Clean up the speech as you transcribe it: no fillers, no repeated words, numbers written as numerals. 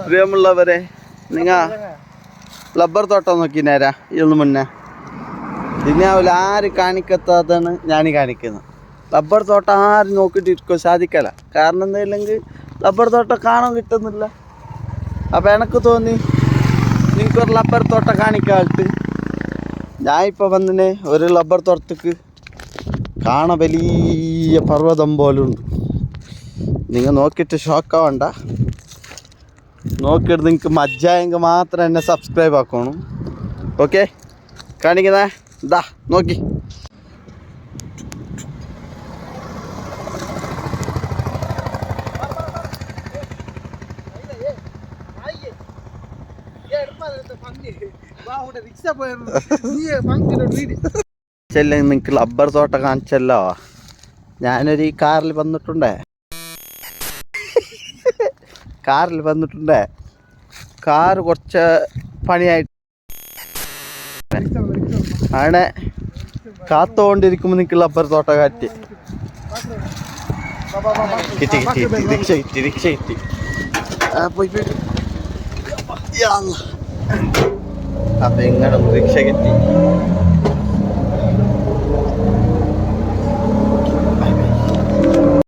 പ്രിയമുള്ളവരെ, നിങ്ങൾ റബ്ബർ തോട്ടം നോക്കിനേരാ ഇന്ന് മുന്നേ ഇതിനാവില്ല ആര് കാണിക്കത്താതാണ് ഞാൻ കാണിക്കുന്നത്. റബ്ബർ തോട്ടം ആരും നോക്കിയിട്ടിരിക്കോ സാധിക്കല. കാരണം എന്തായില്ലെങ്കിൽ റബ്ബർ തോട്ടം കാണാൻ കിട്ടുന്നില്ല. അപ്പം എനിക്ക് തോന്നി നിങ്ങൾക്കൊരു റബ്ബർ തോട്ടം കാണിക്കാട്ട് ഞാൻ ഇപ്പോൾ വന്നിനെ ഒരു റബ്ബർ തോട്ടത്തേക്ക്. കാണാൻ വലിയ പർവ്വതം പോലുണ്ട്. നിങ്ങൾ നോക്കിയിട്ട് ഷോക്കാവണ്ട. നോക്കിയിട്ട് നിങ്ങൾക്ക് മജ്ജായെങ്കിൽ മാത്രം എന്നെ സബ്സ്ക്രൈബ് ആക്കണം. ഓക്കെ, കാണിക്കുന്നേ ഇതാ നോക്കി. നിങ്ങൾക്ക് റബ്ബർ തോട്ടം കാണിച്ചല്ലോ. ഞാനൊരു ഈ കാറിൽ വന്നിട്ടുണ്ടേ. കാറ് കുറച്ച് പണിയായിട്ട് ആണ് കാത്തോണ്ടിരിക്കുമ്പോൾ നിങ്ങൾക്ക് റബ്ബർ തോട്ടം കാറ്റി കിട്ടി. റിക്ഷ കിട്ടി. പോയി അപ്പം ഇങ്ങനെ റിക്ഷ കിട്ടി.